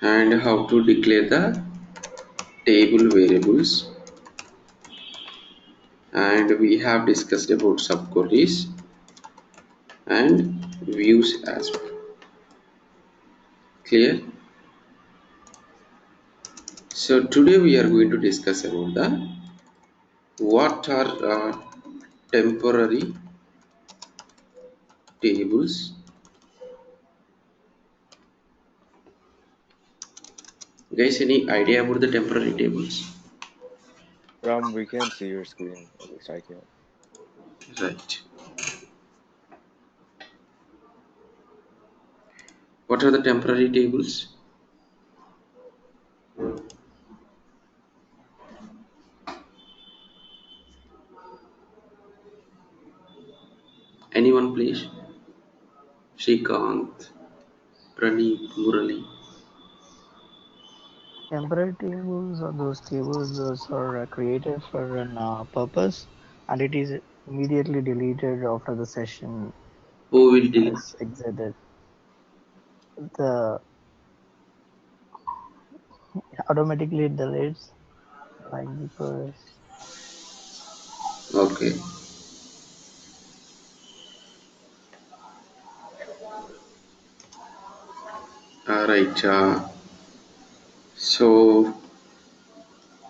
and how to declare the table variables, and we have discussed about subqueries and views as well. Clear? So today we are going to discuss about the what are temporary tables. Guys, any idea about the temporary tables? Ram, we can see your screen. At least I can. Right. What are the temporary tables? Anyone please? Shrikant, Praneep, Murali. Temporary tables are those tables that are created for an purpose and it is immediately deleted after the session Who will delete? has exited. The automatically deletes like because Okay. Alright. So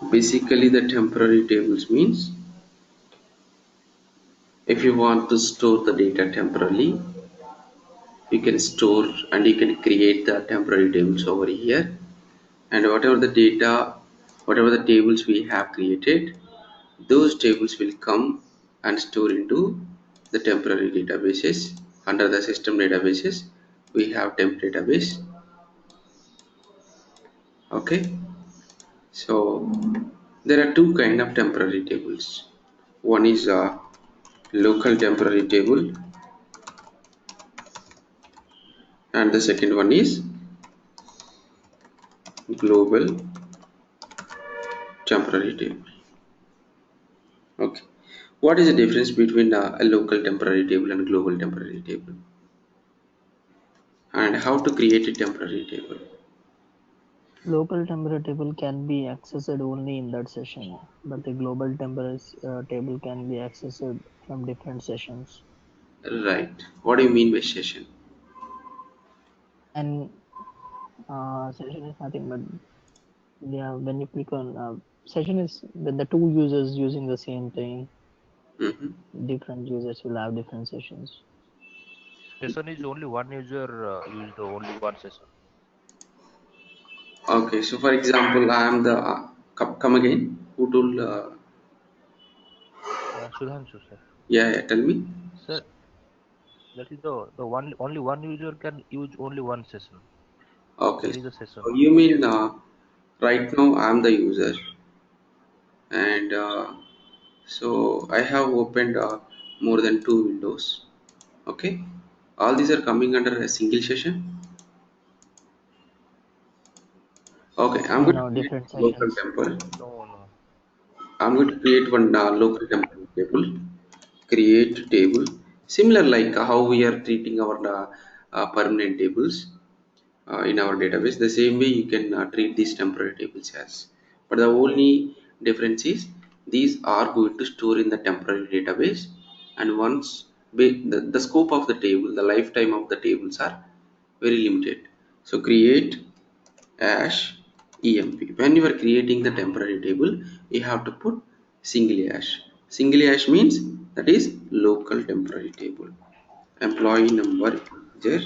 basically the temporary tables means if you want to store the data temporarily, you can store and you can create the temporary tables over here, and whatever the data, whatever the tables we have created, those tables will come and store into the temporary databases. Under the system databases we have temp database. Okay, so there are two kind of temporary tables. One is a local temporary table, and the second one is global temporary table. Okay, what is the difference between a local temporary table and global temporary table, and how to create a temporary table? local temporary table can be accessed only in that session, but the global temporary table can be accessed from different sessions. Right, what do you mean by session? And session is nothing but yeah, when you click on session is when the two users using the same thing, Mm-hmm. different users will have different sessions. Session is only one user used only one session. Okay, so for example, I am the come again. Who told? Sudhanshu sir. Yeah, tell me. Sir, that is the one only one user can use only one session. Okay, That is the so session. you mean right now I am the user, and so I have opened more than two windows. Okay, all these are coming under a single session. Okay, I'm going to No, create different local sessions. temple. No, no. I'm going to create one local temple table. Create table. Similar like how we are treating our permanent tables in our database. The same way you can treat these temporary tables as. But the only difference is these are going to store in the temporary database, and once the scope of the table, the lifetime of the tables are very limited. So create hash emp. When you are creating the temporary table, you have to put single hash. Single hash means that is local temporary table. Employee number integer,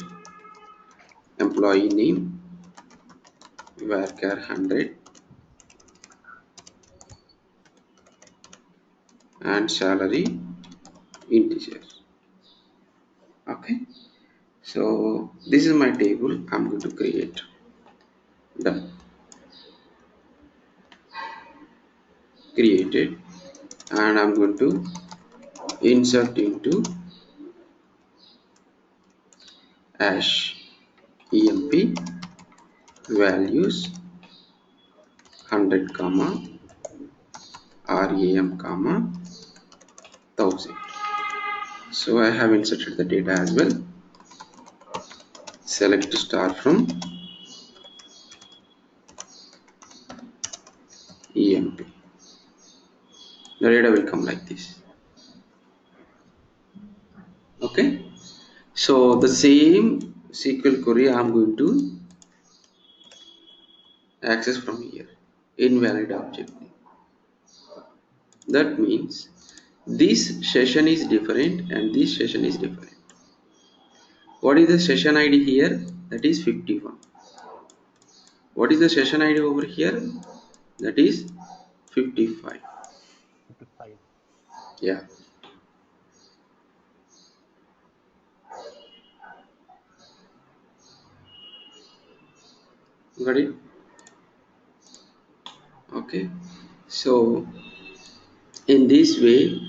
employee name varchar 100, and salary integer. Okay, so this is my table I'm going to create. Done. Created, and I'm going to insert into hash emp values 100 comma ram comma 1000. So I have inserted the data as well. Select star from the data will come like this. Okay, so the same SQL query I'm going to access from here, invalid object. That means this session is different and this session is different. What is the session ID here? That is 51. What is the session ID over here? That is 55. 55. Yeah. Got it? Okay. So in this way,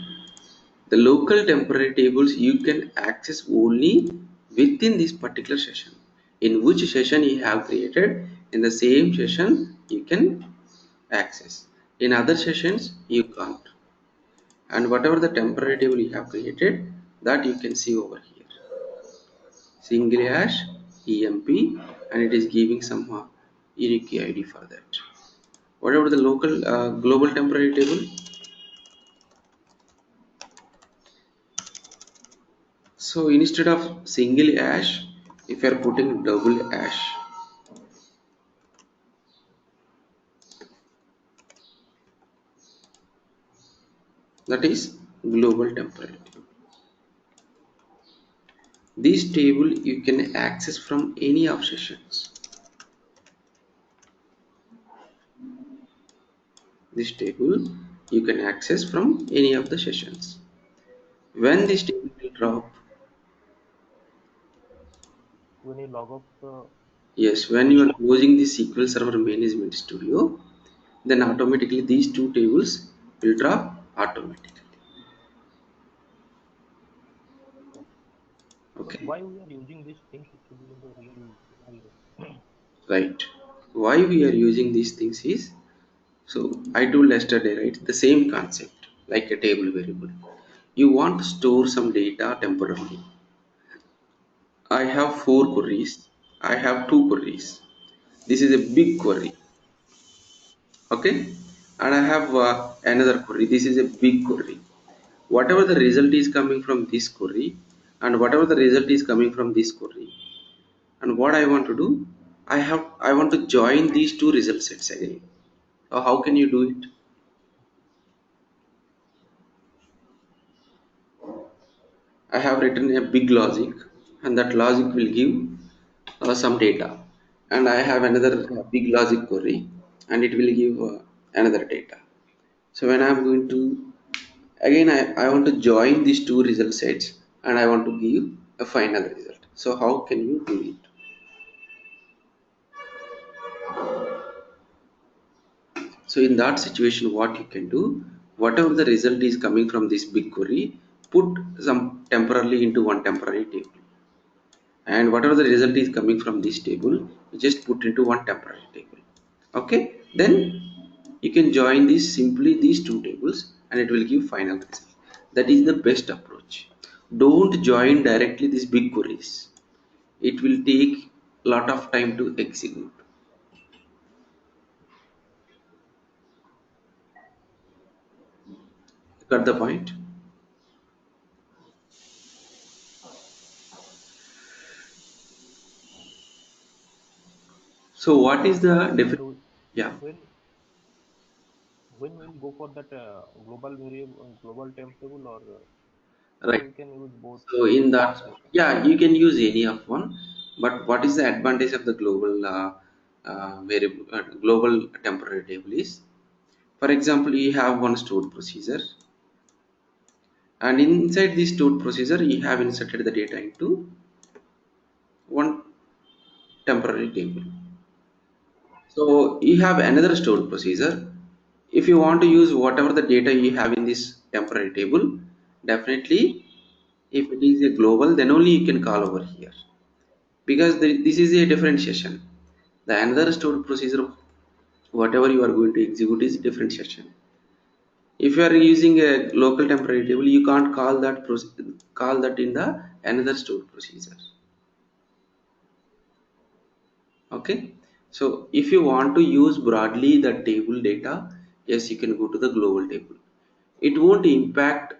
the local temporary tables you can access only within this particular session. In which session you have created, in the same session you can access. In other sessions you can't. And whatever the temporary table you have created, that you can see over here. Single hash emp, and it is giving some unique ID for that. Whatever the local global temporary table, so instead of single hash, if you are putting double hash, that is global temporary table. This table you can access from any of sessions. This table you can access from any of the sessions. When this table will drop, When you log off the yes, when you are closing the SQL Server Management Studio, then automatically these two tables will drop automatically. but Okay, why we are using these things actually in the real scenario? right. Why we are using these things is, so I told yesterday, right? The same concept like a table variable. You want to store some data temporarily. I have four queries. I have two queries. This is a big query, okay, and I have another query. This is a big query. Whatever the result is coming from this query and whatever the result is coming from this query, and what I want to do, I want to join these two result sets again. How can you do it? I have written a big logic, and that logic will give some data, and I have another big logic query, and it will give another data. So when I'm going to, again I want to join these two result sets and I want to give a final result. So how can you do it? So in that situation, what you can do, whatever the result is coming from this big query, put some temporarily into one temporary table, and whatever the result is coming from this table, you just put into one temporary table. Okay, then you can join these simply these two tables and it will give final result. That is the best approach. Don't join directly these big queries. It will take a lot of time to execute. Got the point? So what is the And difference? Yeah, when we'll go for that global variable, global temp table, or right. we can use both So in in that, one session. yeah, you can use any of one, but what is the advantage of the global variable, global temporary table is, for example, you have one stored procedure, and inside this stored procedure, you have inserted the data into one temporary table. So you have another stored procedure. If you want to use whatever the data you have in this temporary table, definitely if it is a global, then only you can call over here, because this is a different session. The another stored procedure, whatever you are going to execute is different session. If you are using a local temporary table, you can't call that call that in the another stored procedure. Okay, so if you want to use broadly the table data, yes, you can go to the global table. it won't impact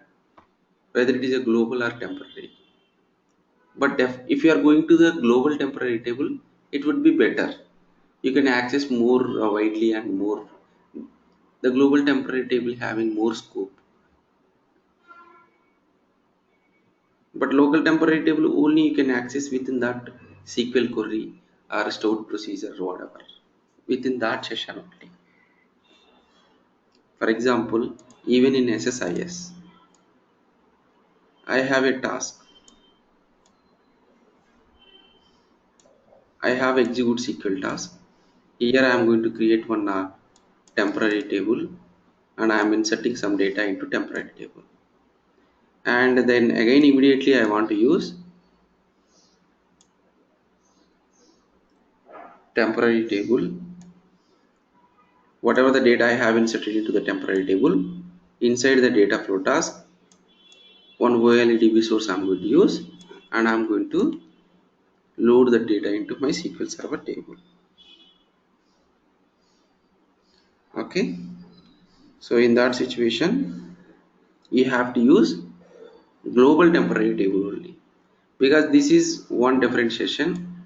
whether it is a global or temporary. But if you are going to the global temporary table, it would be better. You can access more widely and more. The global temporary table having more scope. But local temporary table only you can access within that SQL query or stored procedure or whatever. Within that session only. For example, even in SSIS, I have a task. I have execute SQL task. Here I am going to create one temporary table and I am inserting some data into temporary table. And then again immediately I want to use temporary table. Whatever the data I have inserted into the temporary table, inside the data flow task, one OLEDB source I'm going to use, and I'm going to load the data into my SQL Server table. Okay, so in that situation, you have to use global temporary table only, because this is one different session,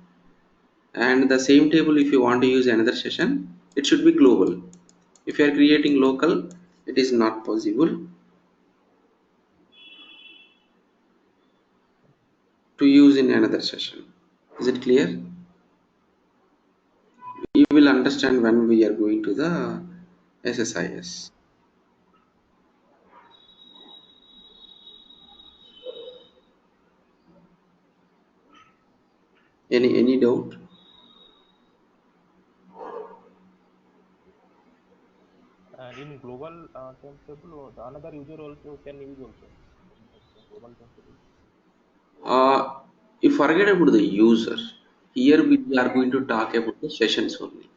and the same table if you want to use another session, it should be global. If you are creating local, it is not possible to use in another session. Is it clear? You will understand when we are going to the SSIS. Any doubt? And in global temp table, the another user also can use also in that global temp table. You forget about the user. Here we are going to talk about the sessions only.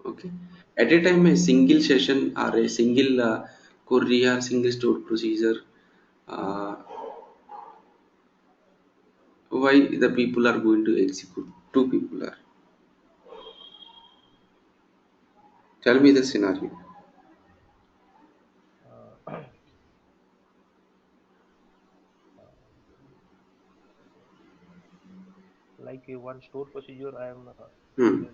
Okay. At a time, a single session or a single query or single stored procedure. Uh, why the people are going to execute? Two people are. Tell me the scenario. Uh, like one stored procedure, Hmm.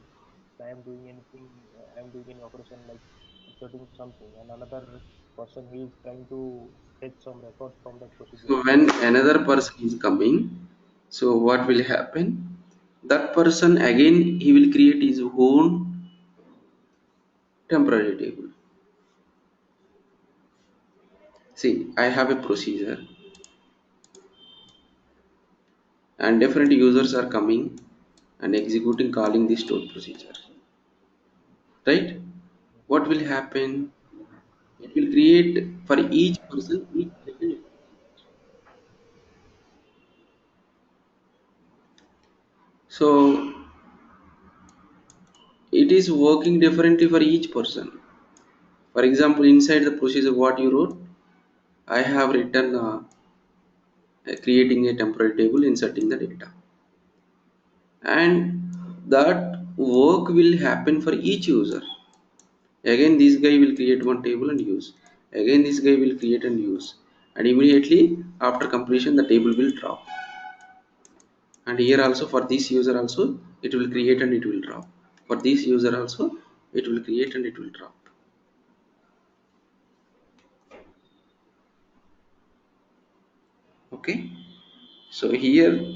I am doing anything, I am doing any operation like inserting something, and another person he is trying to take some record from that procedure. So when another person is coming, so what will happen? That person again he will create his own temporary table. See, I have a procedure and different users are coming and executing calling this stored procedure. Right? What will happen? It will create for each person each second. So it is working differently for each person. For example, inside the procedure what you wrote, I have written creating a temporary table, inserting the data, and that work will happen for each user. Again this guy will create one table and use, again this guy will create and use, and immediately after completion the table will drop. And here also for this user also it will create and it will drop, for this user also it will create and it will drop. Okay, so here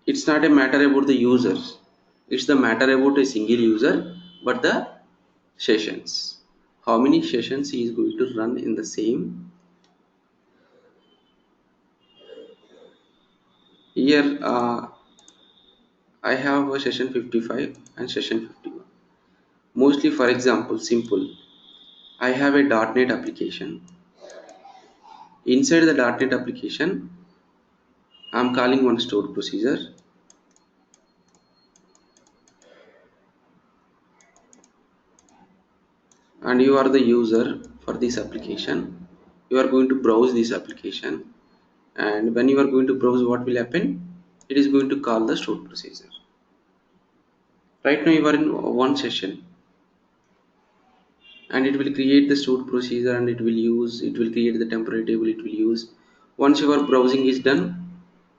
it's not a matter about the users, it's the matter about a single user, but the sessions, how many sessions he is going to run in the same. Here I have a session 55 and session 51. Mostly, for example, simple. I have a .NET application. Inside the .NET application, I am calling one stored procedure, and you are the user for this application. You are going to browse this application, and when you are going to browse, what will happen? It is going to call the stored procedure. Right now, you are in one session. and it will create the stored procedure, and it will create the temporary table it will use. Once your browsing is done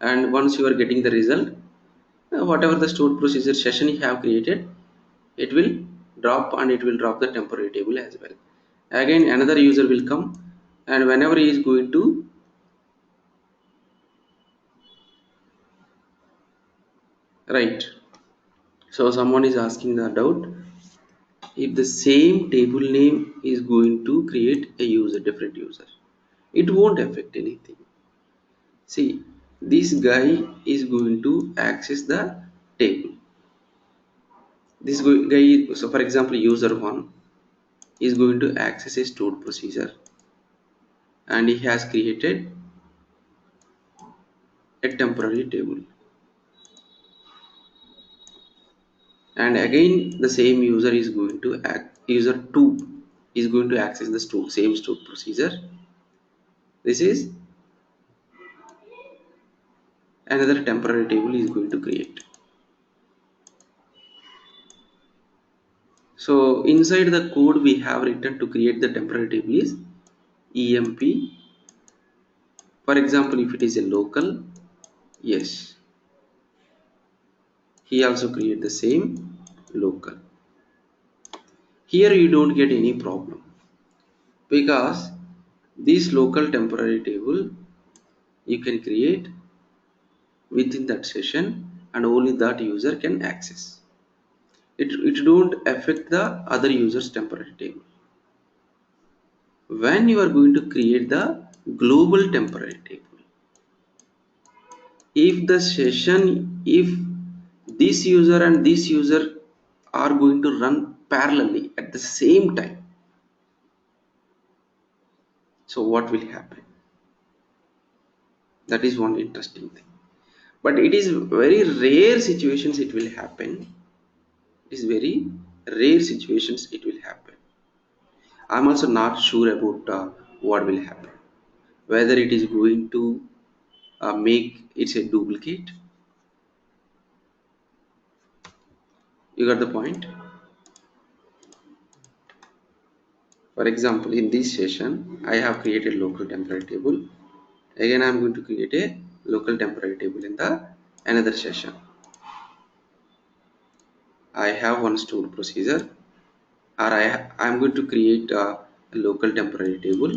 and once you are getting the result, whatever the stored procedure session you have created, it will drop, and it will drop the temporary table as well. Again another user will come, and whenever he is going to write, so someone is asking the doubt, if the same table name is going to create a user, different user, it won't affect anything. See, this guy is going to access the table. This guy, so for example, user 1 is going to access a stored procedure, and he has created a temporary table. And again, the same user is going to user 2 is going to access the same stored procedure. This is another temporary table is going to create. So inside the code we have written to create the temporary table is emp. For example, if it is a local, yes, he also create the same local. Here you don't get any problem, because this local temporary table you can create within that session, and only that user can access. It don't affect the other users temporary table. When you are going to create the global temporary table, if this user and this user are going to run parallelly at the same time, so what will happen? That is one interesting thing, but it is very rare situations it will happen. It is very rare situations it will happen. I'm also not sure about what will happen, whether it is going to make it's a duplicate. You got the point? For example, in this session I have created local temporary table. Again I am going to create a local temporary table in the another session. I have one stored procedure, or I am going to create a local temporary table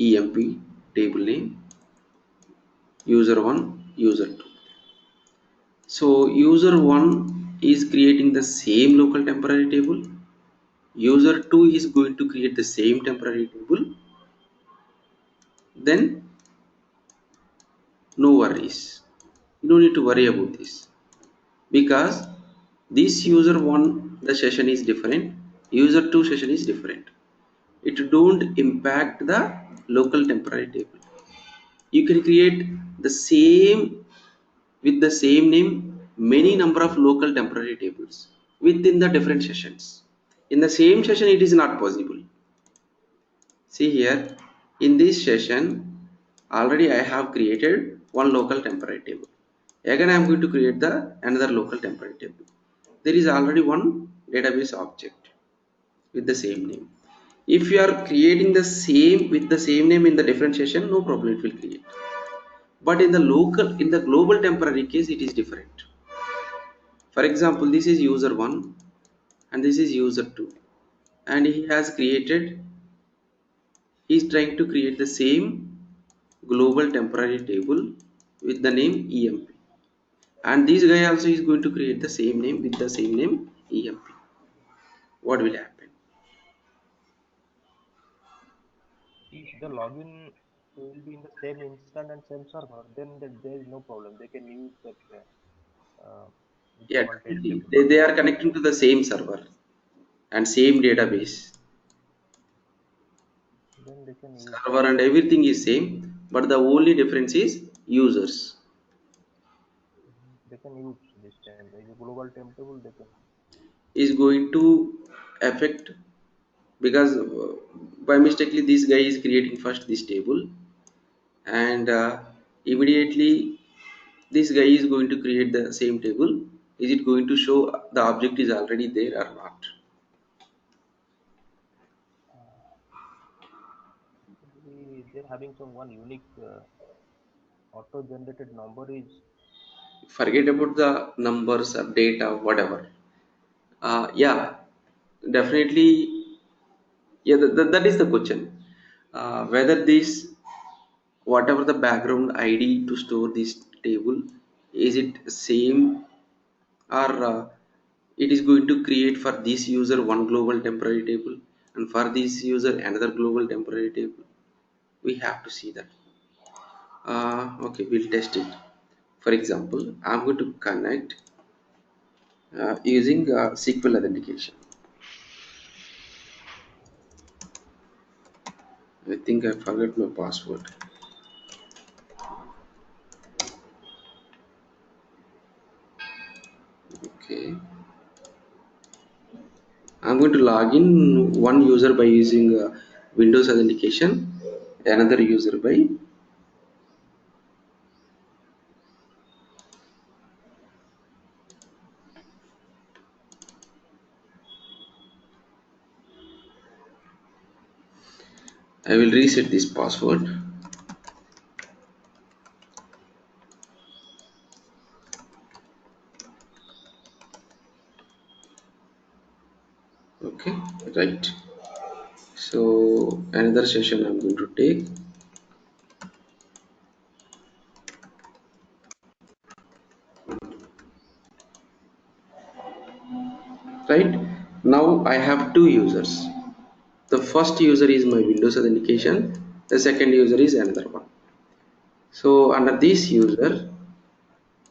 emp table name user 1 user 2. So user 1 is creating the same local temporary table, user 2 is going to create the same temporary table. Then no worries, you don't need to worry about this, because this user 1 the session is different, user 2 session is different. It don't impact the local temporary table. You can create the same with the same name many number of local temporary tables within the different sessions. In the same session it is not possible. See here, in this session already I have created one local temporary table. Again I am going to create the another local temporary table. There is already one database object with the same name. If you are creating the same with the same name in the different session, no problem, it will create. But in the global temporary case, it is different. For example, this is user 1 and this is user 2, and he is trying to create the same global temporary table with the name emp, and this guy also is going to create the same name with the same name emp. What will happen? If the login will be in the same instant and same server, then there is no problem. They can use that uh, Yeah, global definitely. table. They are connecting to the same server and same database. Then they can use Server and everything is same, but the only difference is users they can use this time. Like a global table, they can. is going to affect, because by mistakenly this guy is creating first this table, and immediately this guy is going to create the same table Is it going to show the object is already there or not? Maybe they're having some one unique auto-generated number is Forget about the numbers or data, whatever. Yeah, definitely. Yeah, that is the question. Whether this, whatever the background ID to store this table, is it same, or it is going to create for this user one global temporary table and for this user another global temporary table. We have to see that. Okay, we'll test it. For example, I'm going to connect using SQL authentication. I think I forgot my password. Okay, I'm going to log in one user by using Windows authentication, another user by. I will reset this password. Okay, right. So another session I'm going to take. Right now I have two users. The first user is my Windows authentication. The second user is another one. So under this user,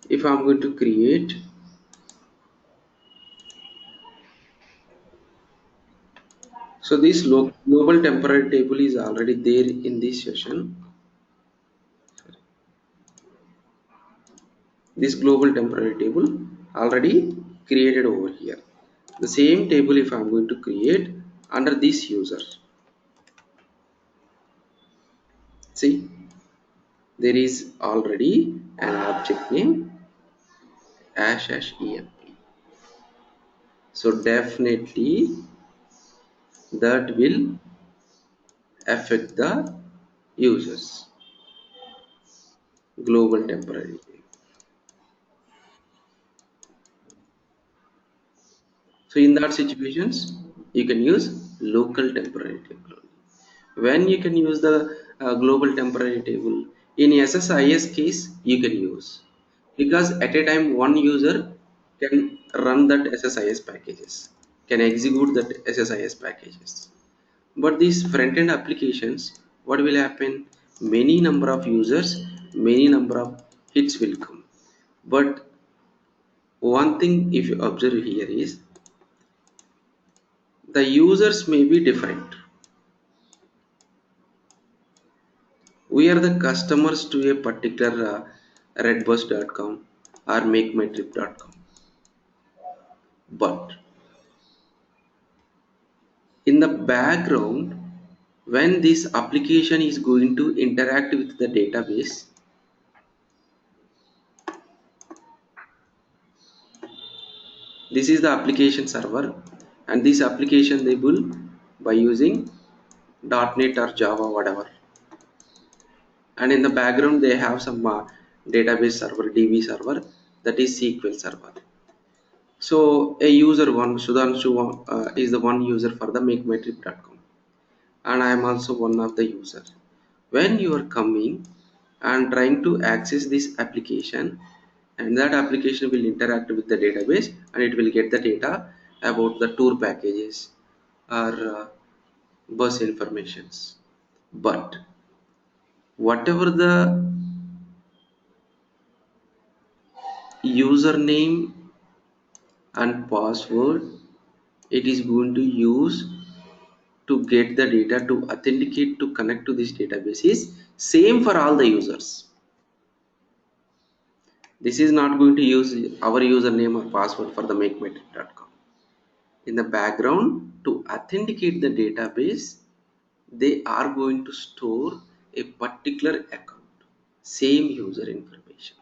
if I'm going to create, so this global temporary table is already there in this session. This global temporary table already created over here. The same table if I'm going to create under this user, see, there is already an object name #emp. So definitely that will affect the users global temporary. So in that situations you can use local temporary table only. When you can use the global temporary table in SSIS case, you can use, because at a time one user can run that SSIS packages, can execute that SSIS packages. But these front-end applications, what will happen, many number of users, many number of hits will come. But one thing if you observe here is the users may be different. We are the customers to a particular redbus.com or makemytrip.com, but in the background, when this application is going to interact with the database, this is the application server, and this application they build by using .NET or Java, whatever, and in the background they have some database server, DB server, that is SQL server. So a user one, Sudhanshu, is the one user for the makemytrip.com, and I am also one of the user. When you are coming and trying to access this application, and that application will interact with the database and it will get the data about the tour packages or bus informations. But whatever the username and password it is going to use to get the data to authenticate to connect to this database is same for all the users. This is not going to use our username or password for the makemytrip.com. In the background, to authenticate the database, they are going to store a particular account, same user information.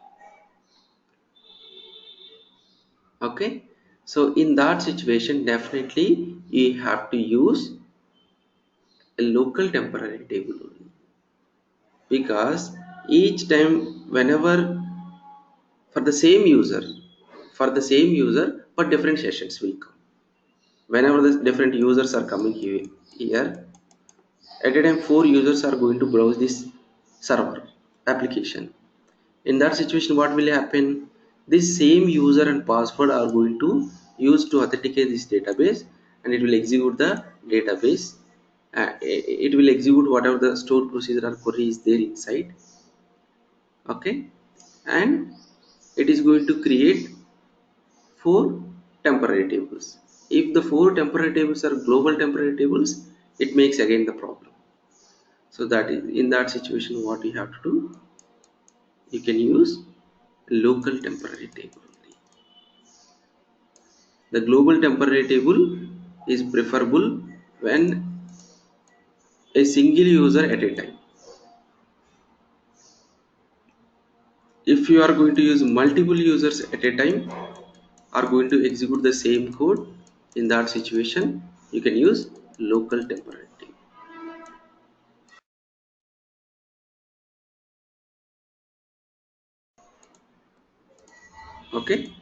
Okay, so in that situation, definitely you have to use a local temporary table only, because each time, whenever, for the same user, but different sessions will come. Whenever the different users are coming here, at a time 4 users are going to browse this server application. In that situation, what will happen? This same user and password are going to use to authenticate this database, and it will execute the database. It will execute whatever the stored procedure or query is there inside. Okay, and it is going to create 4 temporary tables. If the 4 temporary tables are global temporary tables, it makes again the problem. So that is, in that situation, what you have to do, you can use local temporary table only. The global temporary table is preferable when a single user at a time. If you are going to use multiple users at a time are going to execute the same code, in that situation you can use local temporary table. Okay,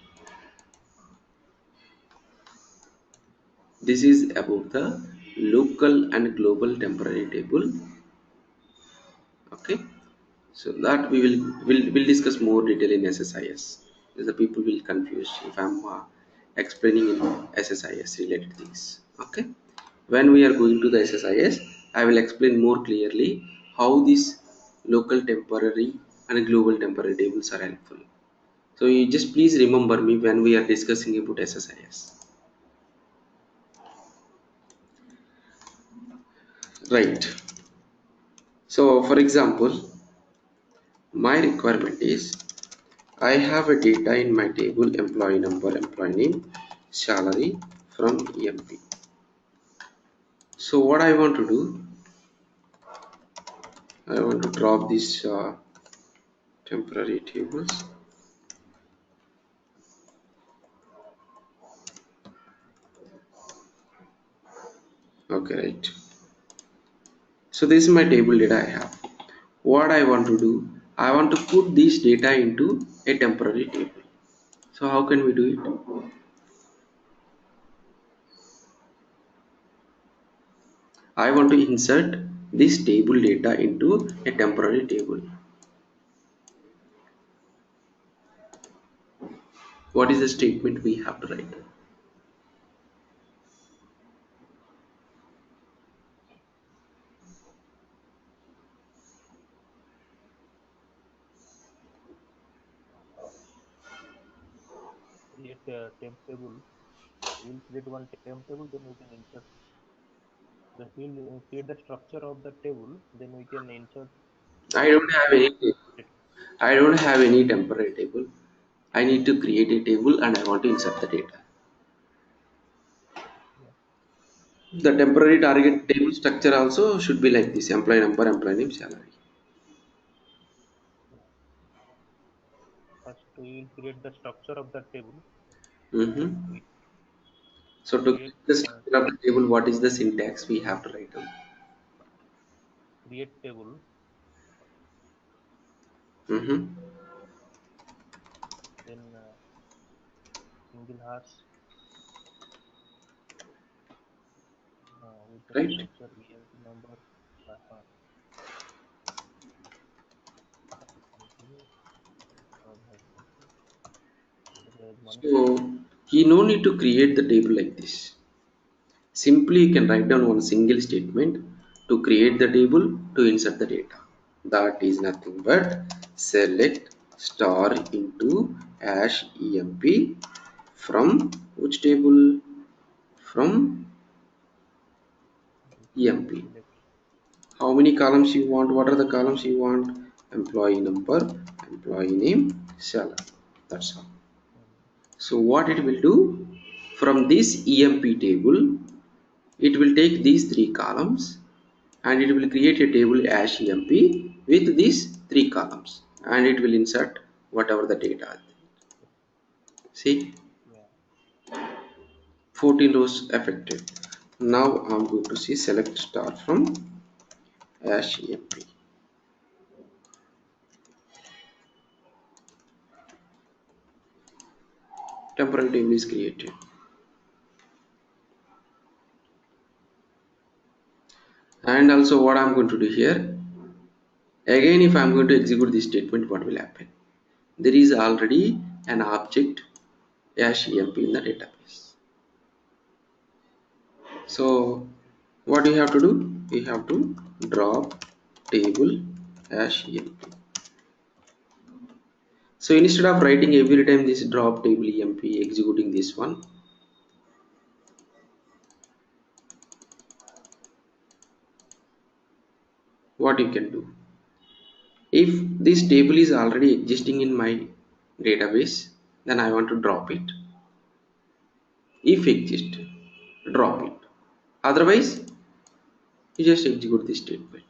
this is about the local and global temporary table. Okay, so that will discuss more detail in SSIS. The people will confuse if I'm explaining in SSIS related things. Okay, when we are going to the SSIS, I will explain more clearly how these local temporary and global temporary tables are helpful. So you just please remember me when we are discussing about SSIS. Right. So for example, my requirement is I have a data in my table employee number, employee name, salary from EMP. So what I want to do, I want to drop these temporary tables. Okay, right. So this is my table data I have. What I want to do, I want to put this data into a temporary table. So how can we do it? I want to insert this table data into a temporary table. What is the statement we have to write? Create a temp table. We'll create one temp table, then we can insert. We'll create the structure of the table, then we can insert I don't have any table. it. I don't have any temporary table. I need to create a table and I want to insert the data. Yeah. The temporary target table structure also should be like this: employee number, employee name, salary. Yeah. First, we will create the structure of the table. Mm-hmm. We So to create create the structure of the table, what is the syntax we have to write down? create table, Mm-hmm. then single hash with the Right? structure EMP number. Uh, there is one. So you no need to create the table like this. Simply you can write down one single statement to create the table to insert the data. That is nothing but select star into hash emp from which table? From emp. Select. How many columns you want? What are the columns you want? Employee number, employee name, salary. That's all. So what it will do, from this EMP table, it will take these 3 columns and it will create a table as EMP with these 3 columns, and it will insert whatever the data. See, Yeah. 14 rows effective. Now I'm going to see select star from hash emp. Temporary table is created. And also what I'm going to do here, again if I'm going to execute this statement, what will happen? There is already an object hash emp in the database. So what you have to do? You have to drop table hash emp. So instead of writing every time this drop table emp, executing this one, what you can do? If this table is already existing in my database, then I want to drop it. If exist, drop it. Otherwise, you just execute this statement.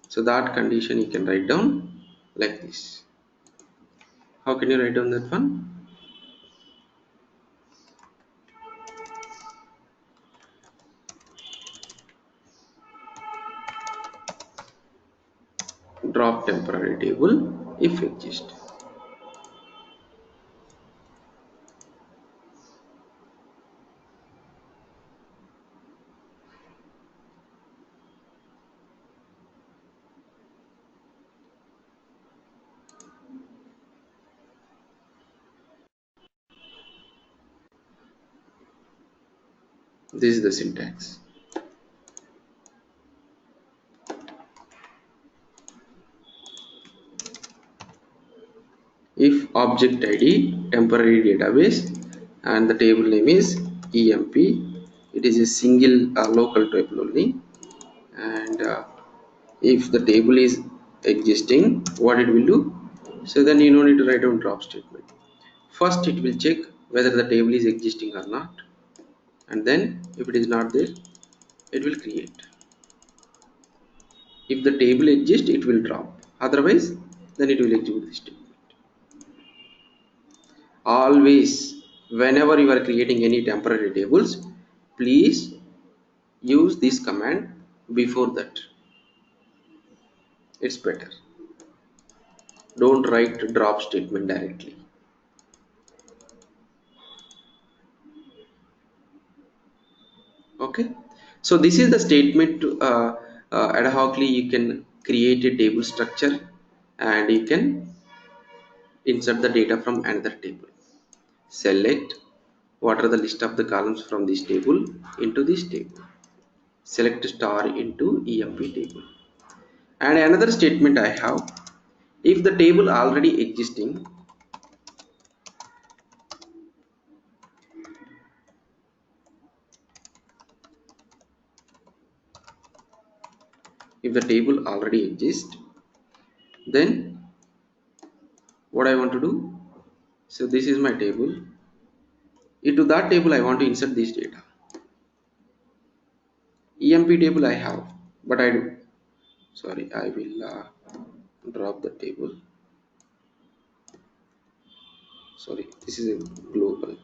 So that condition you can write down like this. How can you write down that one? Drop temporary table if exist. This is the syntax. If object id temporary database and the table name is emp, it is a single local table only, and if the table is existing, what it will do? So then you no need to write down drop statement. First it will check whether the table is existing or not, and then if it is not there, it will create. If the table exists, it will drop, otherwise then it will execute this statement. Always, whenever you are creating any temporary tables, please use this command before that. It's better. Don't write drop statement directly. Okay, so this is the statement to ad hocly you can create a table structure and you can insert the data from another table. Select what are the list of the columns from this table into this table. Select star into emp table. And another statement I have, if the table already existing, if the table already exists, then what I want to do, so this is my table. Into that table I want to insert this data. Emp table I have, but I do, sorry, I will drop the table. Sorry, this is a global.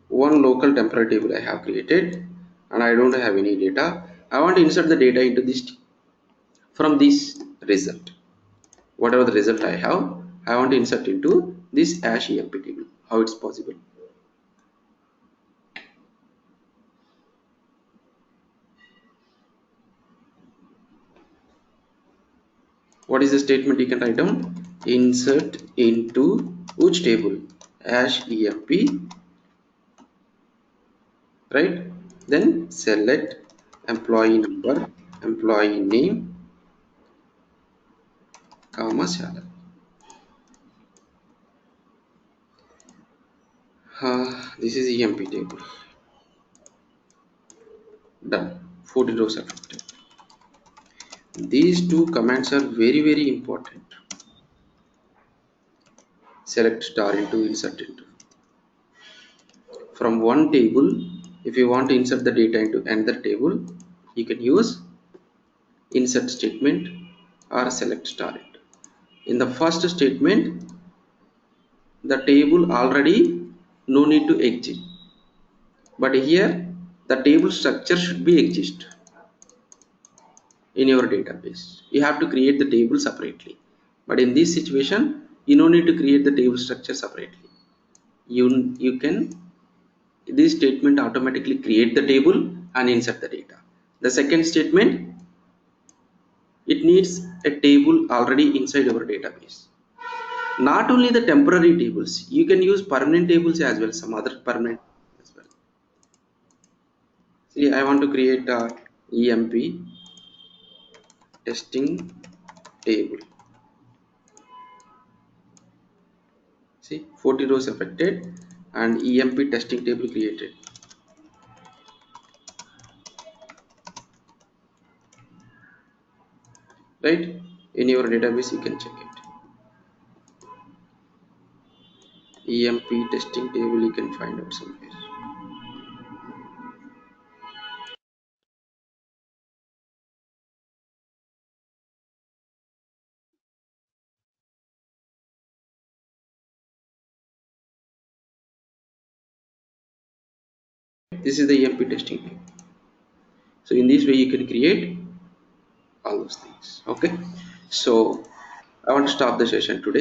One local temporary table I have created and I don't have any data. I want to insert the data into this from this result. Whatever the result I have, I want to insert into this hash emp table. How it's possible? What is the statement you can write down? Insert into which table? Hash emp, right? Then select employee number, employee name, comma salary. This is emp table. Done. 40 rows affected. These two commands are very important. Select star into, insert into. From one table, if you want to insert the data into another table, you can use insert statement or select star into. In the first statement, the table already no need to exit. But here the table structure should be exist in your database. You have to create the table separately, but in this situation you no need to create the table structure separately. You can, this statement automatically create the table and insert the data. The second statement, it needs a table already inside our database. Not only the temporary tables, you can use permanent tables as well, some other permanent as well. See, I want to create a emp testing table. See, 40 rows affected and emp testing table created. Right, in your database you can check it. Emp testing table you can find out somewhere. This is the emp testing table. So in this way you can create all those things. Okay, so I want to stop the session today.